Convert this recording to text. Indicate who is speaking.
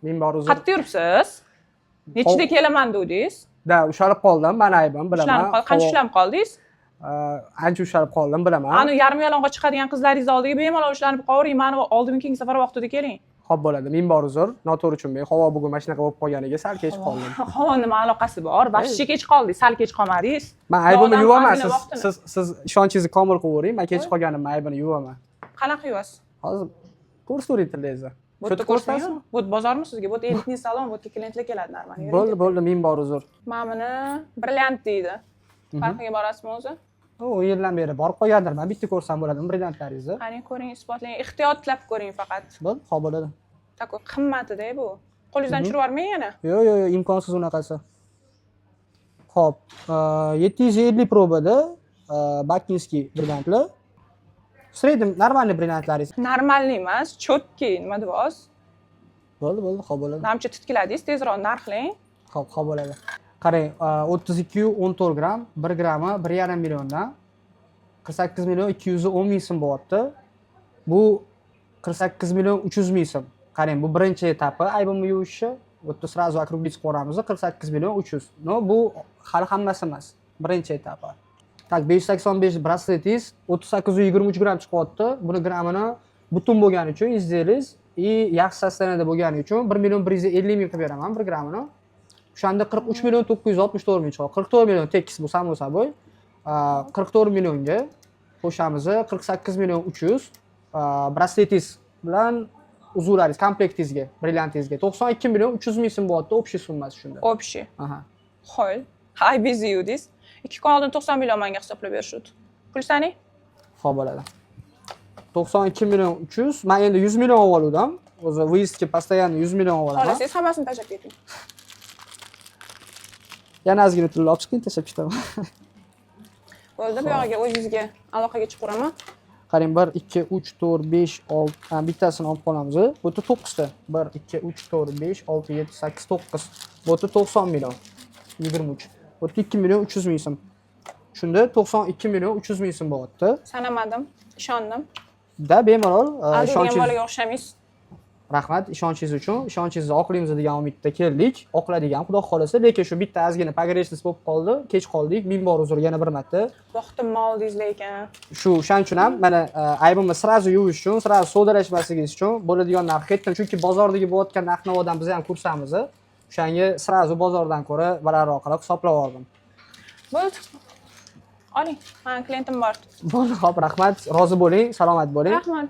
Speaker 1: Men bor uzr.
Speaker 2: Qayerda yuribsiz? Nechida kelaman dedingiz?
Speaker 1: Da, ushalib qoldim, men aybim, bilaman.
Speaker 2: Qancha ushlanib qoldingiz?
Speaker 1: Ancha ushalib qoldim, bilaman.
Speaker 2: Ani yarim yalang'och chiqadigan qizlaringiz oldiga bemalol ushlanib qovering, mani oldin keyingi safar vaqtida keling.
Speaker 1: Xo'p bo'ladi. Men bor uzr. Noto'g'ri tushunmang. Havo bugun mana shunaqa bo'lib qolganiga sal kech qoldim.
Speaker 2: Havo nima aloqasi bor? Vaqtcha kech qoldingiz, sal kech qolmadingiz.
Speaker 1: Men aybimni yuvaman. Siz ishonchingizni komil qilib men kech qolganimni aybini yuvaman.
Speaker 2: Qanaqa yuvasiz?
Speaker 1: Hozir ko'rsaturing tilingizda.
Speaker 2: Bu yerda ko'rsatmaymi? Bu bozormi sizga? Bu elitniy salon, bu yerga klientlar keladi normal.
Speaker 1: Bo'ldi, men bor uzr.
Speaker 2: Mana buni brilliant deydi. Parkiga borasizmi o'zi?
Speaker 1: O yildan beri borib qo'ygandirman. Bitta ko'rsam bo'ladi brilliantlaringizni.
Speaker 2: Qani ko'ring, isbotlang, ehtiyotlab ko'ring faqat.
Speaker 1: Bo'ldi, xo'p bo'ladi.
Speaker 2: Tako qimmatida bu. Qo'lingizdan tushirib yubormang yana.
Speaker 1: Yo'q, imkonsiz unaqasi. Xo'p, 750 probada Bakinskiy brilliantlar. Sredem normalniy brilliantlaringiz.
Speaker 2: Normalniy emas, cho'tki, nima deysiz?
Speaker 1: Bo'ldi, xo'p bo'ladi.
Speaker 2: Namcha titkiladingiz, tezroq narxlang.
Speaker 1: Xo'p bo'ladi. Qarang, 32-14 gram, 1 grammi 1,5 milliondan 48 million 210 ming so'm bo'lyapti. Bu 48 million 300 ming so'm. Qarang, bu birinchi etapi aybimni yuvishi. Bu yerda sразу округлить qilamiz, 48 million 300. No, bu hali hammasi emas. Birinchi etapi. Tak 585 brasletingiz 38-23 gram chiqyapti. Buni grammini butun bo'lgani uchun izlaysiz yaxshi sostanada bo'lgani uchun 1 million 150 ming qilib beraman 1 grammini. O'shanda 43 million 964 ming chiqadi. 44 million tekis bu samo saboy. 44 millionga qo'shamiz 48 million 300 brasletingiz bilan uzuvlaringiz, komplektingizga, brilliantingizga 92 million 300 ming so'm bo'lyapti, общий summasi shunda.
Speaker 2: Общий. Aha. Xo'p. Hay biziyudingiz. 2 kun oldin 90 million menga hisoblab berishdi. Pulsani?
Speaker 1: Xo'p bo'ladi. 92 million 300. Men endi 100 million olgandim. O'zi выездga постоянно 100 million olaman.
Speaker 2: Xohlasangiz hammasini tashlab keting.
Speaker 1: Yana ozgina pul olib chiqing, tashlab ketaman.
Speaker 2: Bo'ldi, bu yoqqa o'zingizga aloqaga chiqaraman.
Speaker 1: Qarang, 1 2 3 4 5 6 bittasini olib qolamiz. Bu yerda 9 ta. 1 2 3 4 5 6 7 8 9. Bu yerda 90 million 23. Bu yerda 2 million 300 ming so'm. Shunda 92 million 300 ming so'm bo'lyapti.
Speaker 2: Sanamadim, ishondim.
Speaker 1: Da bemalol
Speaker 2: ishonchingiz bolaga o'xshamaysiz.
Speaker 1: Rahmat ishonchingiz uchun. Ishonchingizni oqlaymiz degan umidda keldik. Oqladigan, xudo xolasa, lekin shu bitta ozgina pogрешность bo'lib qoldi. Kech qoldik. Ming bor uzr yana bir marta.
Speaker 2: Vaqtimni oldingiz lekin.
Speaker 1: Shuning uchun ham mana aybimni sразу yuvish uchun, sразу sodalashmasligingiz uchun bo'ladigan narx aytdim. Chunki bozordagi bo'layotgan narx-navodan biz ham kursamiz. O'shanga sразу bozordan ko'ra balandroq qilib hisoblab oldim.
Speaker 2: Bo'ldi. Oling, men klientim bor.
Speaker 1: Bo'ldi, xo'p, rahmat. Rozi bo'ling, salomat bo'ling.
Speaker 2: Rahmat.